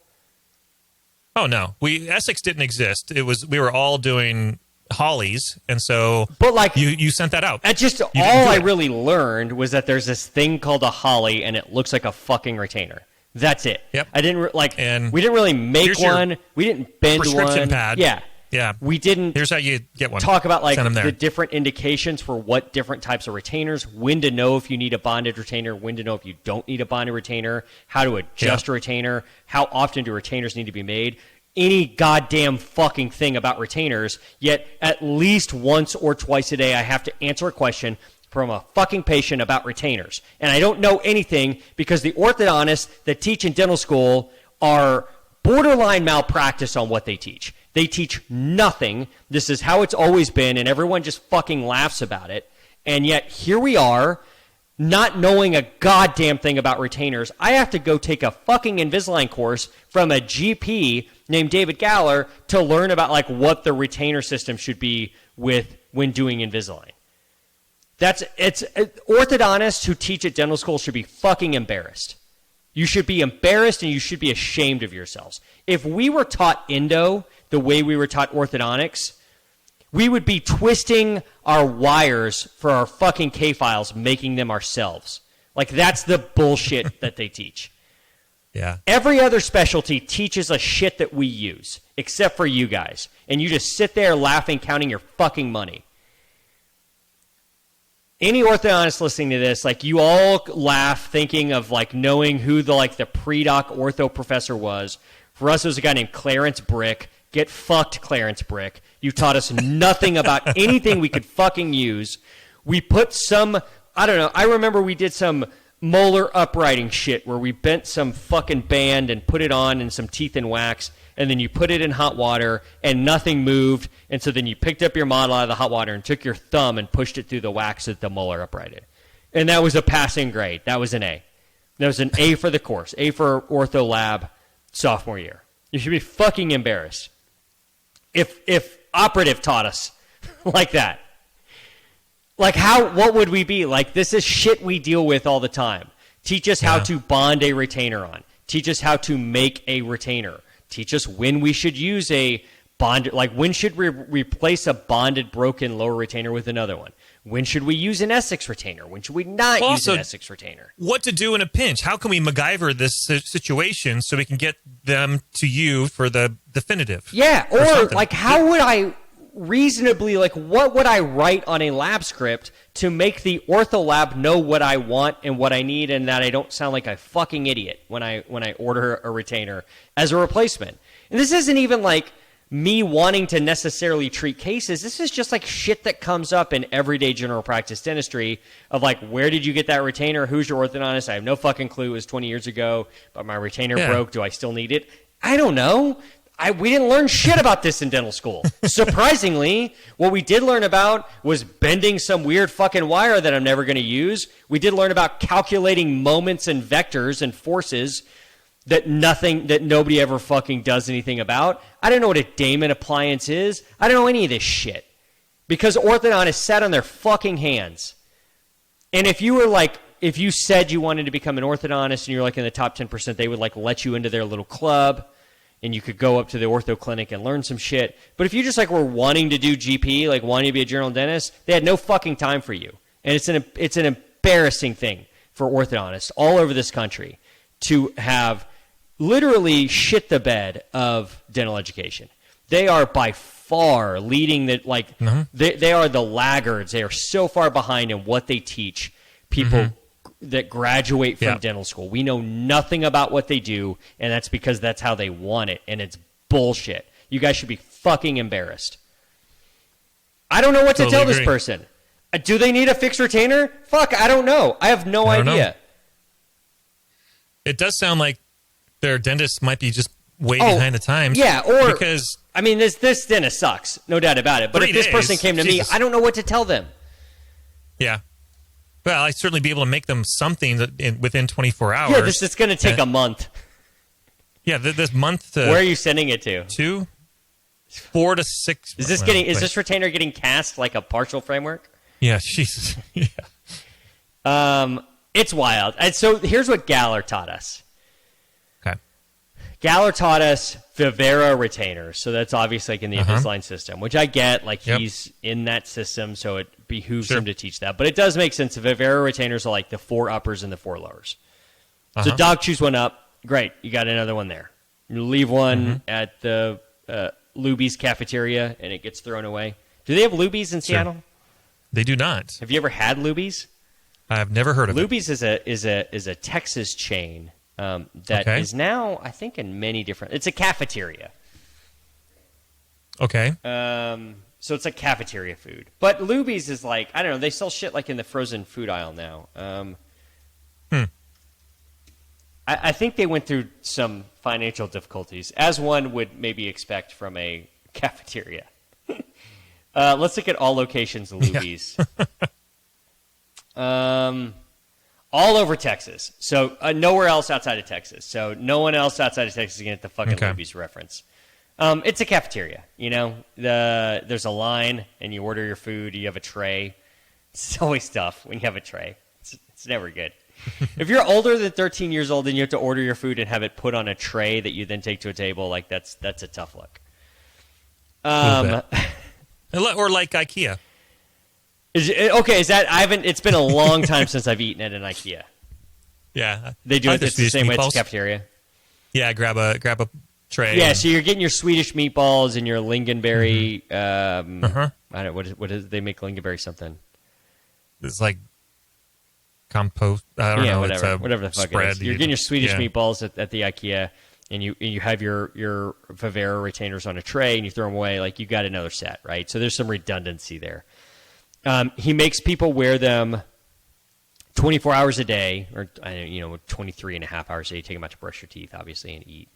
[SPEAKER 3] Oh no, Essex didn't exist. We were all doing Hollies, and so
[SPEAKER 2] But like
[SPEAKER 3] you sent that out.
[SPEAKER 2] That's just all I really learned was that there's this thing called a Holly, and it looks like a fucking retainer. That's it.
[SPEAKER 3] Yep.
[SPEAKER 2] I didn't
[SPEAKER 3] and
[SPEAKER 2] we didn't really make one. We didn't bend
[SPEAKER 3] prescription
[SPEAKER 2] one.
[SPEAKER 3] pad. Yeah.
[SPEAKER 2] We didn't.
[SPEAKER 3] Here's how you get one.
[SPEAKER 2] Talk about like
[SPEAKER 3] Send 'em there.
[SPEAKER 2] the different indications for what different types of retainers, when to know if you need a bonded retainer, when to know if you don't need a bonded retainer, how to adjust a retainer, how often do retainers need to be made. Any goddamn fucking thing about retainers, yet at least once or twice a day I have to answer a question from a fucking patient about retainers. And I don't know anything because the orthodontists that teach in dental school are borderline malpractice on what they teach. They teach nothing. This is how it's always been, and everyone just fucking laughs about it. And yet here we are, not knowing a goddamn thing about retainers. I have to go take a fucking Invisalign course from a GP named David Galler to learn about like what the retainer system should be with when doing Invisalign. Orthodontists who teach at dental school should be fucking embarrassed. You should be embarrassed and you should be ashamed of yourselves. If we were taught endo the way we were taught orthodontics, we would be twisting our wires for our fucking K-files, making them ourselves. Like, that's the bullshit that they teach.
[SPEAKER 3] Yeah.
[SPEAKER 2] Every other specialty teaches us shit that we use, except for you guys. And you just sit there laughing, counting your fucking money. Any orthodontist listening to this, like, you all laugh thinking of, like, knowing who the pre-doc ortho professor was. For us, it was a guy named Clarence Brick. Get fucked, Clarence Brick. You taught us nothing about anything we could fucking use. We put some, I don't know, I remember we did some molar uprighting shit where we bent some fucking band and put it on and some teeth and wax. and then you put it in hot water and nothing moved, and so then you picked up your model out of the hot water and took your thumb and pushed it through the wax that the molar uprighted. And that was a passing grade. That was an A. That was an A for the course. A for Ortho Lab sophomore year. You should be fucking embarrassed if operative taught us like that. Like, what would we be? Like, this is shit we deal with all the time. Teach us how to bond a retainer on. Teach us how to make a retainer. Teach us when we should use a bonded, like when should we replace a bonded broken lower retainer with another one? When should we use an Essex retainer? When should we not use an Essex retainer?
[SPEAKER 3] What to do in a pinch? How can we MacGyver this situation so we can get them to you for the definitive?
[SPEAKER 2] Yeah, or like how would I reasonably, like what would I write on a lab script to make the ortho lab know what I want and what I need, and that I don't sound like a fucking idiot when I order a retainer as a replacement? And this isn't even like me wanting to necessarily treat cases. This is just like shit that comes up in everyday general practice dentistry of like, where did you get that retainer? Who's your orthodontist? I have no fucking clue. It was 20 years ago, but my retainer broke. Do I still need it? I don't know. We didn't learn shit about this in dental school. Surprisingly, what we did learn about was bending some weird fucking wire that I'm never going to use. We did learn about calculating moments and vectors and forces that nobody ever fucking does anything about. I don't know what a Damon appliance is. I don't know any of this shit. Because orthodontists sat on their fucking hands. And if you said you wanted to become an orthodontist and you're like in the top 10%, they would like let you into their little club and you could go up to the ortho clinic and learn some shit. But if you just like were wanting to do GP, like wanting to be a general dentist, they had no fucking time for you. And it's an embarrassing thing for orthodontists all over this country to have literally shit the bed of dental education. They are by far leading the, like, they are the laggards. They are so far behind in what they teach people that graduate from dental school. We know nothing about what they do, and that's because that's how they want it, and it's bullshit. You guys should be fucking embarrassed. I don't know what to tell this person. Do they need a fixed retainer? Fuck, I don't know. I have no idea.
[SPEAKER 3] It does sound like their dentist might be just way behind the times.
[SPEAKER 2] Yeah, or
[SPEAKER 3] because
[SPEAKER 2] I mean, this dentist sucks, no doubt about it. But if this person came to me, I don't know what to tell them.
[SPEAKER 3] Yeah. Well, I'd certainly be able to make them something within 24 hours.
[SPEAKER 2] Yeah, this is going to take a month.
[SPEAKER 3] Yeah, this month to...
[SPEAKER 2] Where are you sending it to?
[SPEAKER 3] 4 to 6...
[SPEAKER 2] Is this retainer getting cast like a partial framework?
[SPEAKER 3] Yeah, Jesus. Yeah.
[SPEAKER 2] It's wild. And so here's what Galler taught us.
[SPEAKER 3] Okay.
[SPEAKER 2] Galler taught us Vivera retainers. So that's obviously like in the Invisalign system, which I get. Like he's in that system, so it behooves him to teach that. But it does make sense. The Vivera retainers are like the 4 uppers and the 4 lowers. So dog chews one up. Great. You got another one there. You leave one at the Luby's cafeteria, and it gets thrown away. Do they have Luby's in Seattle?
[SPEAKER 3] They do not.
[SPEAKER 2] Have you ever had Luby's?
[SPEAKER 3] I've never heard of it.
[SPEAKER 2] Luby's is a Texas chain that is now, I think, in many different... It's a cafeteria. Okay. So it's like cafeteria food. But Luby's is like, I don't know, they sell shit like in the frozen food aisle now. I think they went through some financial difficulties, as one would maybe expect from a cafeteria. Let's look at all locations of Luby's. All over Texas. So nowhere else outside of Texas. So no one else outside of Texas is going to get the fucking Luby's reference. It's a cafeteria, you know. There's a line, and you order your food. You have a tray. It's always tough when you have a tray. It's never good. If you're older than 13 years old and you have to order your food and have it put on a tray that you then take to a table, like that's a tough look.
[SPEAKER 3] Or like IKEA.
[SPEAKER 2] Is that I haven't? It's been a long time since I've eaten at an IKEA.
[SPEAKER 3] Yeah,
[SPEAKER 2] they do it the same way. It's a cafeteria.
[SPEAKER 3] Yeah, grab a tray.
[SPEAKER 2] Yeah, so you're getting your Swedish meatballs and your lingonberry. I don't what is they make lingonberry something.
[SPEAKER 3] It's like compost. I don't know.
[SPEAKER 2] Whatever the fuck
[SPEAKER 3] spread.
[SPEAKER 2] It is. You're getting your Swedish meatballs at the IKEA, and you have your Vivera retainers on a tray, and you throw them away. Like you got another set, right? So there's some redundancy there. He makes people wear them 24 hours a day, or 23 and a half hours a day. Take them out to brush your teeth, obviously, and eat.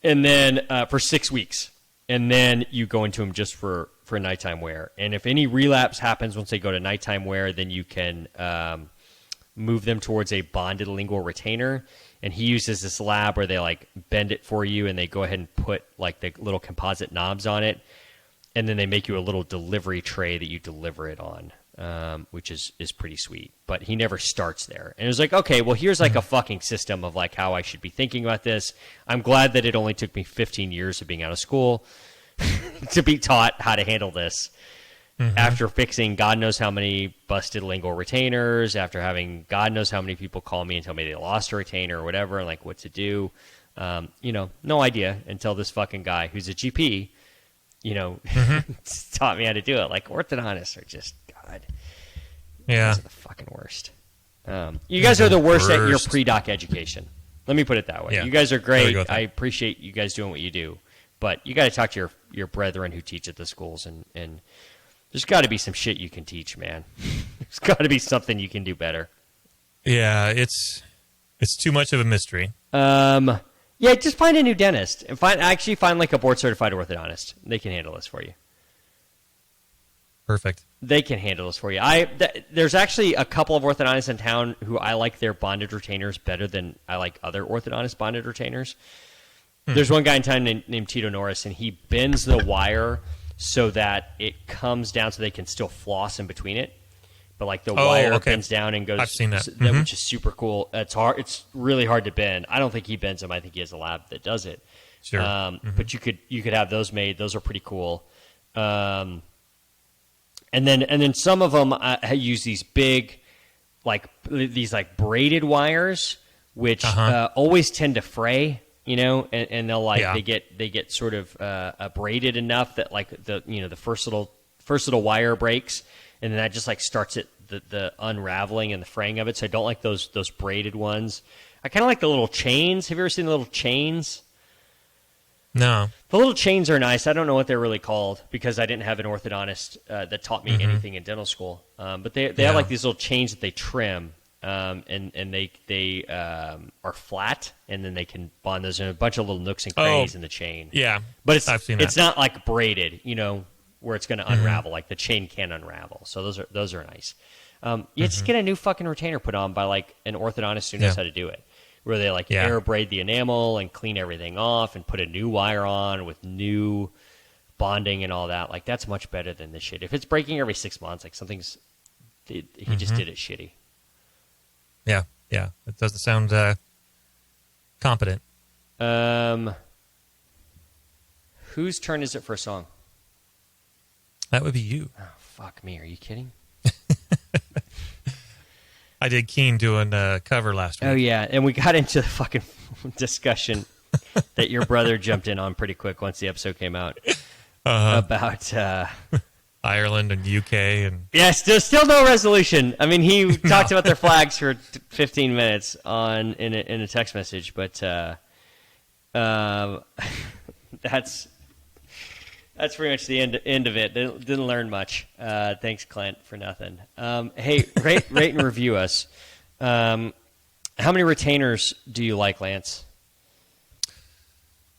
[SPEAKER 2] and then for 6 weeks, and then you go into them just for nighttime wear. And if any relapse happens once they go to nighttime wear, then you can move them towards a bonded lingual retainer. And he uses this lab where they like bend it for you, and they go ahead and put like the little composite knobs on it, and then they make you a little delivery tray that you deliver it on. Which is pretty sweet, but he never starts there. And it was like, okay, well, here's like a fucking system of like how I should be thinking about this. I'm glad that it only took me 15 years of being out of school to be taught how to handle this. After fixing God knows how many busted lingual retainers, after having God knows how many people call me and tell me they lost a retainer or whatever, and like what to do. No idea until this fucking guy who's a GP, taught me how to do it. Like orthodontists are just God.
[SPEAKER 3] Yeah.
[SPEAKER 2] Those are the fucking worst. You guys are the worst at your pre-doc education. Let me put it that way.
[SPEAKER 3] Yeah.
[SPEAKER 2] You guys are great. I appreciate you guys doing what you do. But you got to talk to your brethren who teach at the schools, and there's got to be some shit you can teach, man. There's got to be something you can do better.
[SPEAKER 3] Yeah, it's too much of a mystery.
[SPEAKER 2] Yeah, just find a new dentist and find like a board-certified orthodontist. They can handle this for you.
[SPEAKER 3] Perfect.
[SPEAKER 2] They can handle this for you. There's actually a couple of orthodontists in town who I like their bonded retainers better than I like other orthodontist bonded retainers. There's one guy in town named Tito Norris, and he bends the wire so that it comes down so they can still floss in between it. But like the wire bends down and goes.
[SPEAKER 3] I've seen that,
[SPEAKER 2] which is super cool. It's hard. It's really hard to bend. I don't think he bends them. I think he has a lab that does it.
[SPEAKER 3] Sure.
[SPEAKER 2] But you could have those made. Those are pretty cool. And then some of them use these big, these braided wires, which always tend to fray. And they'll they get sort of braided enough that like the first little wire breaks, and then that just like starts the unraveling and the fraying of it. So I don't like those braided ones. I kind of like the little chains. Have you ever seen the little chains?
[SPEAKER 3] No.
[SPEAKER 2] The little chains are nice. I don't know what they're really called because I didn't have an orthodontist that taught me anything in dental school. But they have like these little chains that they trim. And they are flat, and then they can bond those in a bunch of little nooks and crannies in the chain.
[SPEAKER 3] Yeah,
[SPEAKER 2] but
[SPEAKER 3] I've seen that.
[SPEAKER 2] It's not like braided, where it's going to unravel. Like the chain can unravel, so those are nice. Just get a new fucking retainer put on by like an orthodontist who knows how to do it, where they air braid the enamel and clean everything off and put a new wire on with new bonding and all that. Like that's much better than this shit. If it's breaking every 6 months, like he just did it shitty. Yeah, it doesn't sound competent. Whose turn is it for a song?
[SPEAKER 3] That would be you.
[SPEAKER 2] Oh, fuck me. Are you kidding?
[SPEAKER 3] I did Keen doing a cover last week.
[SPEAKER 2] Oh, yeah, and we got into the fucking discussion that your brother jumped in on pretty quick once the episode came out about...
[SPEAKER 3] Ireland and UK and
[SPEAKER 2] still no resolution. I mean, he talked about their flags for 15 minutes in a text message, but that's pretty much the end of it. Didn't learn much. Thanks, Clint, for nothing. Hey, rate and review us. How many retainers do you like, Lance?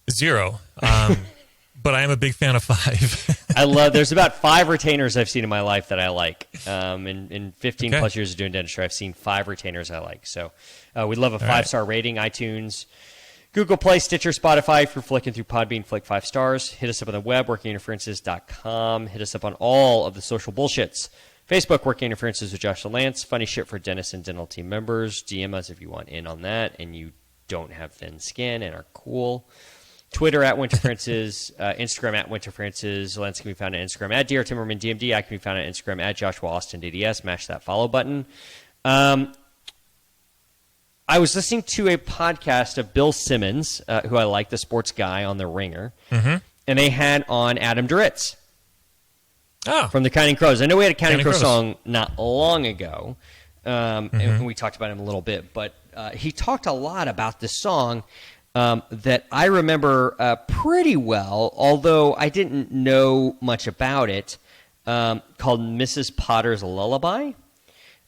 [SPEAKER 3] 0. But I am a big fan of 5.
[SPEAKER 2] There's about 5 retainers I've seen in my life that I like. In 15 plus years of doing dentistry, I've seen 5 retainers I like. So we'd love a 5-star rating, iTunes, Google Play, Stitcher, Spotify. If you're flicking through Podbean, flick 5 stars. Hit us up on the web, workinginterferences.com. Hit us up on all of the social bullshits. Facebook, Working Interferences with Josh and Lance. Funny shit for dentists and dental team members. DM us if you want in on that and you don't have thin skin and are cool. Twitter at Winterferences, Instagram at Winterferences. Lance can be found on Instagram at Dr. Timmerman DMD. I can be found on Instagram at Joshua Austin DDS. Mash that follow button. I was listening to a podcast of Bill Simmons, who I like, the sports guy on The Ringer, and they had on Adam Duritz from the Counting Crows. I know we had a Counting Crows song not long ago, and we talked about him a little bit, but he talked a lot about this song that I remember pretty well, although I didn't know much about it, called Mrs. Potter's Lullaby.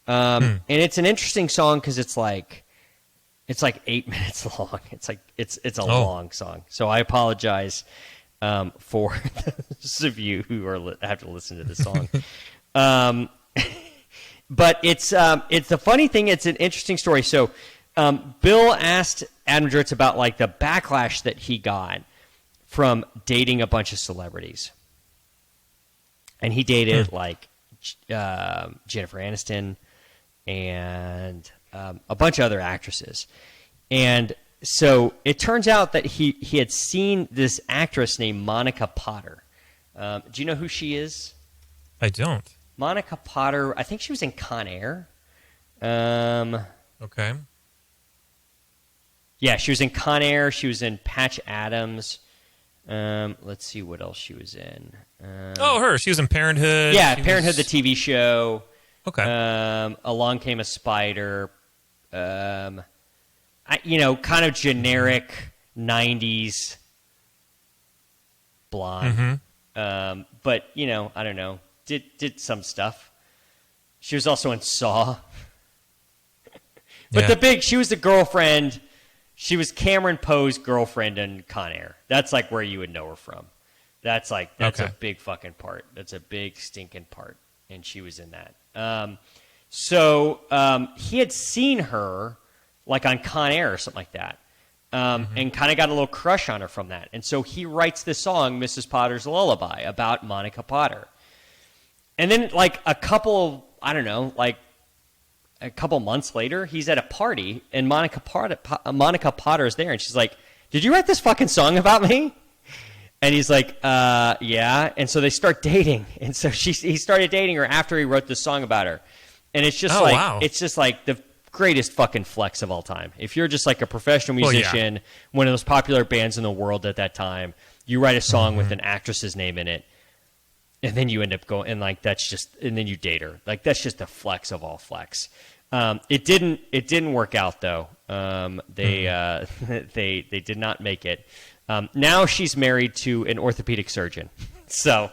[SPEAKER 2] And it's an interesting song because it's like, It's like 8 minutes long. It's like it's a long song. So I apologize for those of you who have to listen to this song. But it's the funny thing. It's an interesting story. So Bill asked Adam Duritz about like the backlash that he got from dating a bunch of celebrities, and he dated like Jennifer Aniston and a bunch of other actresses. And so it turns out that he had seen this actress named Monica Potter. Do you know who she is?
[SPEAKER 3] I don't.
[SPEAKER 2] Monica Potter, I think she was in Con Air.
[SPEAKER 3] Okay.
[SPEAKER 2] Yeah, she was in Con Air. She was in Patch Adams. Let's see what else she was in.
[SPEAKER 3] Her. She was in Parenthood.
[SPEAKER 2] Yeah, Parenthood, the TV show.
[SPEAKER 3] Okay.
[SPEAKER 2] Along Came a Spider. Kind of generic 90s blonde.
[SPEAKER 3] Mm-hmm.
[SPEAKER 2] But, I don't know. Did some stuff. She was also in Saw. But she was the girlfriend. She was Cameron Poe's girlfriend in Con Air. That's like where you would know her from. That's a big fucking part. That's a big stinking part. And she was in that. So he had seen her like on Con Air or something like that. And kind of got a little crush on her from that. And so he writes this song, Mrs. Potter's Lullaby, about Monica Potter. And then like a couple months later, he's at a party, and Monica Potter is there, and she's like, "Did you write this fucking song about me?" And he's like, "Yeah." And so they start dating, and so he started dating her after he wrote this song about her, and it's just it's just like the greatest fucking flex of all time. If you're just like a professional musician, one of those popular bands in the world at that time, you write a song with an actress's name in it. And then you end up going, and like and then you date her. Like that's just the flex of all flex. It didn't work out though. They did not make it. Now she's married to an orthopedic surgeon. So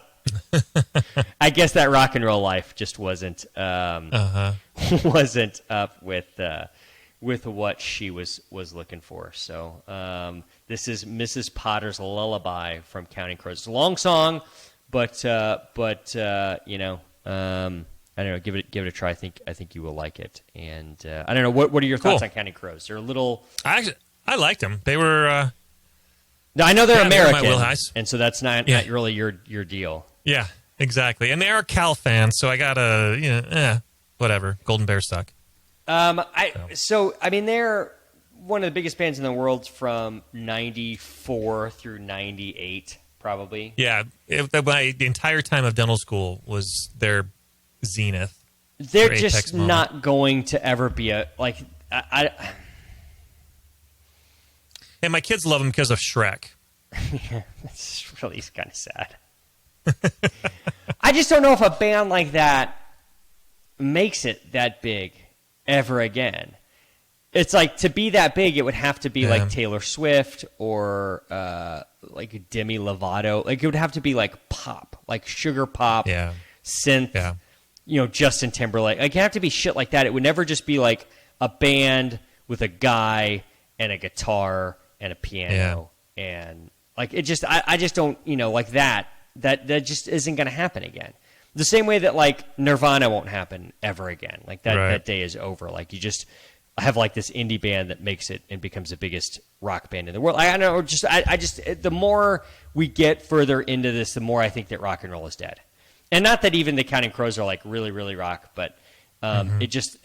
[SPEAKER 2] I guess that rock and roll life just wasn't wasn't up with what she was looking for. So this is Mrs. Potter's Lullaby from Counting Crows. It's a long song. But I don't know. Give it a try. I think you will like it. And I don't know. What are your thoughts on Counting Crows? They're a little.
[SPEAKER 3] I liked them. They were.
[SPEAKER 2] No, I know they're American,
[SPEAKER 3] my wheelhouse.
[SPEAKER 2] And so that's not really your deal.
[SPEAKER 3] Yeah, exactly. And they are Cal fans, so I gotta whatever. Golden Bear suck.
[SPEAKER 2] They're one of the biggest bands in the world from '94 through '98. Probably.
[SPEAKER 3] Yeah, the entire time of dental school was their zenith.
[SPEAKER 2] They're just not going to ever be a like. And
[SPEAKER 3] my kids love them because of Shrek.
[SPEAKER 2] Yeah, it's really kind of sad. I just don't know if a band like that makes it that big ever again. It's like to be that big, it would have to be like Taylor Swift or like Demi Lovato. Like it would have to be like pop, like sugar pop, synth. Justin Timberlake. Like it have to be shit like that. It would never just be like a band with a guy and a guitar and a piano and like it just. I just don't like that. That just isn't going to happen again. The same way that like Nirvana won't happen ever again. Like that day is over. Like you just. I have like this indie band that makes it and becomes the biggest rock band in the world. I don't know. I just the more we get further into this, the more I think that rock and roll is dead. And not that even the Counting Crows are like really, really rock, but it just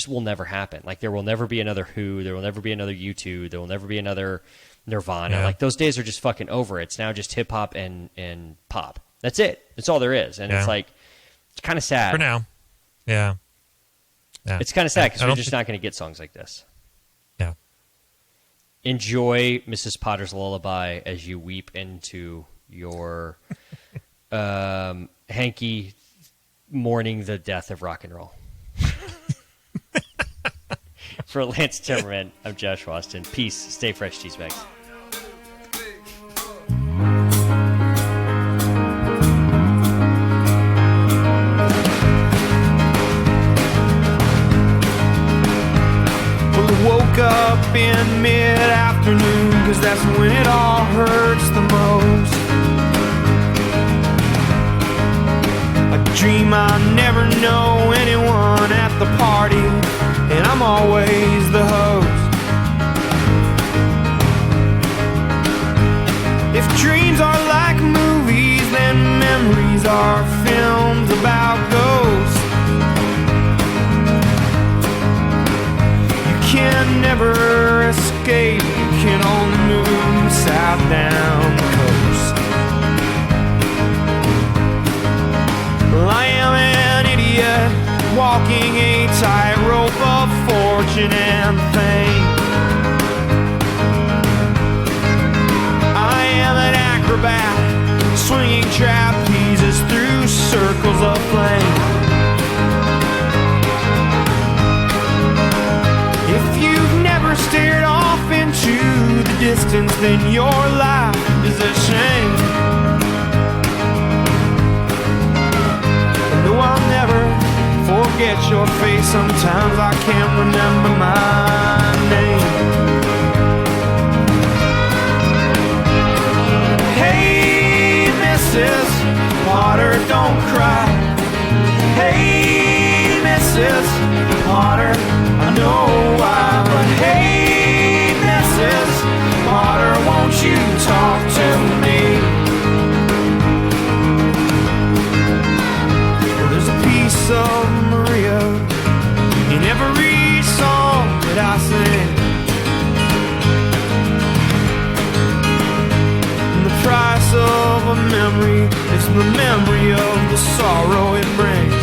[SPEAKER 2] will never happen. Like there will never be another Who. There will never be another U2. There will never be another Nirvana. Like those days are just fucking over. It's now just hip hop and pop. That's it. That's all there is. And it's like it's kind of sad
[SPEAKER 3] for now. Yeah.
[SPEAKER 2] Yeah. It's kind of sad because we're just not going to get songs like this.
[SPEAKER 3] Yeah.
[SPEAKER 2] Enjoy Mrs. Potter's Lullaby as you weep into your hanky mourning the death of rock and roll. For Lance Timmerman, I'm Josh Austin. Peace. Stay fresh, cheese bags.
[SPEAKER 5] up in mid-afternoon, 'cause that's when it all hurts the most. I dream I never know anyone at the party, and I'm always the host. If dreams are like movies, then memories are films about ghosts. You can never escape, you can only move south down the coast. Well, I am an idiot, walking a tightrope of fortune and fame. I am an acrobat, swinging trapezes through circles of flame. If you've never stared off into the distance, then your life is a shame. And though I'll never forget your face, sometimes I can't remember my name. Hey, Mrs. Potter, don't cry. Hey, Mrs. Potter, I know why, but hey, Mrs. Potter, won't you talk to me? Well, there's a piece of Maria in every song that I sing. And the price of a memory is the memory of the sorrow it brings.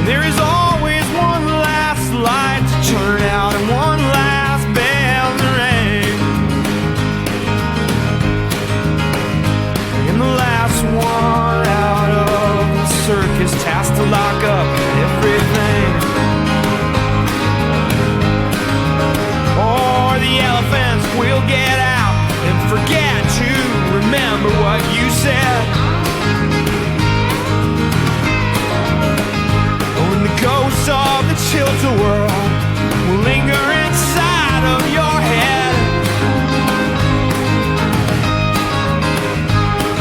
[SPEAKER 5] There is always one last light to turn out and one last bell to ring. And the last one out of the circus has to lock up everything. Or the elephants will get out and forget to remember what you said. Ghosts of the tilt-a-whirl will linger inside of your head.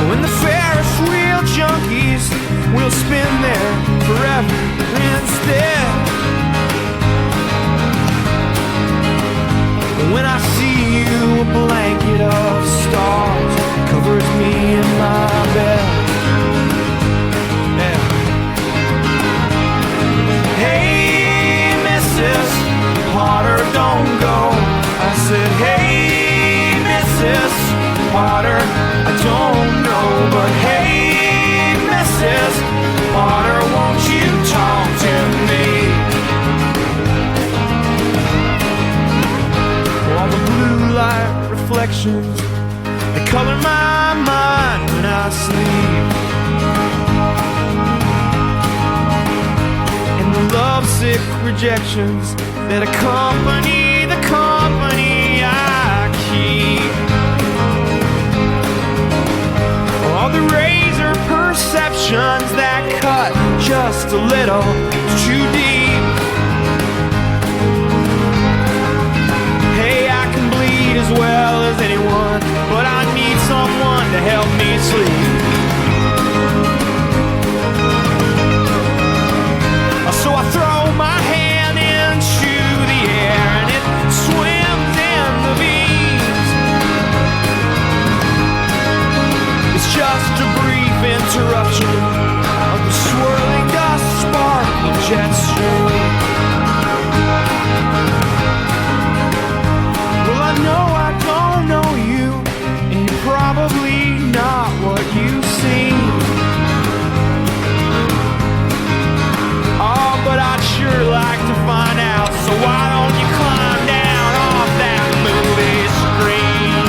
[SPEAKER 5] When the Ferris wheel junkies will spin there forever instead. When I see you, a blanket of stars covers me in my bed. Hey, Mrs. Potter, don't go. I said, hey, Mrs. Potter, I don't know, but hey, Mrs. Potter, won't you talk to me? All the blue light reflections, they color my mind when I sleep. Lovesick rejections that accompany the company I keep. All the razor perceptions that cut just a little too deep. Hey, I can bleed as well as anyone, but I need someone to help me sleep. So I throw my hand into the air and it swims in the beams. It's just a brief interruption of the swirling dust sparkling jet stream. Well, I know I don't know you, and you're probably not what you seem. But I'd sure like to find out, so why don't you climb down off that movie screen?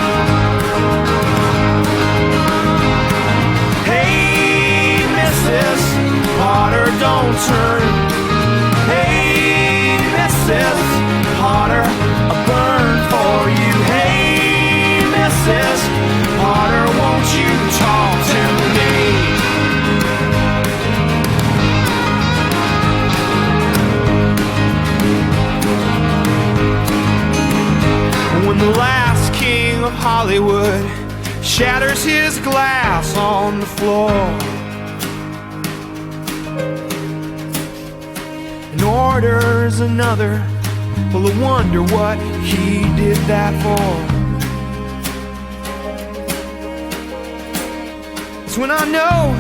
[SPEAKER 5] Hey, Mrs. Potter, don't turn. Hey, Mrs. Potter, I burn for you. Hey, Mrs. Potter, won't you talk to me? Hollywood shatters his glass on the floor and orders another. Well, I wonder what he did that for. It's when I know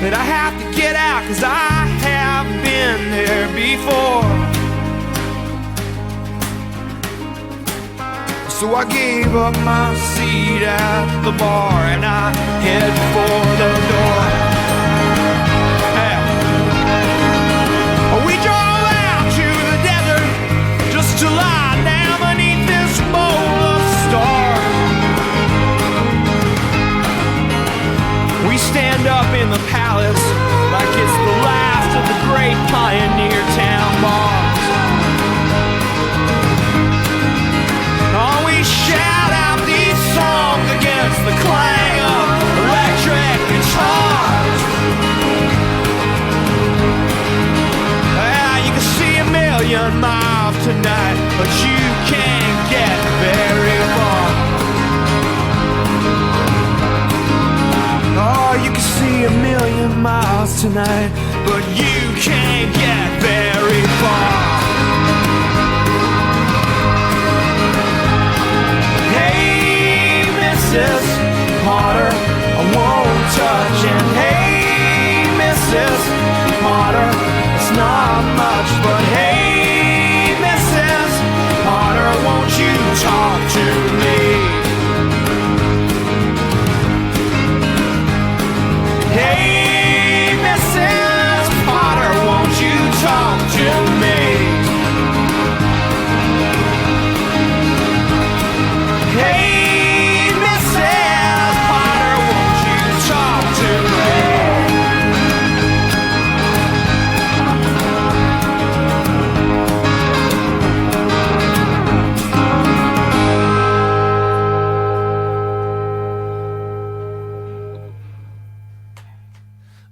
[SPEAKER 5] that I have to get out, 'cause I have been there before. So I gave up my seat at the bar and I head for the door. Yeah. We drove out to the desert just to lie down beneath this bowl of stars. We stand up in the palace like it's the last of the great pioneer town bars. Oh, we shout out these songs against the clang of electric guitars. You can see a million miles tonight, but you can't get very far. Oh, you can see a million miles tonight, but you can't get very far. Hey, Mrs. Potter, I won't touch. And hey, Mrs. Potter, it's not much, but hey, Mrs. Potter, won't you talk to me? Hey, Mrs. Potter, won't you talk to me? Hey, Mrs. Potter, won't you talk to me?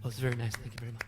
[SPEAKER 6] Oh, it's very nice. Thank you very much.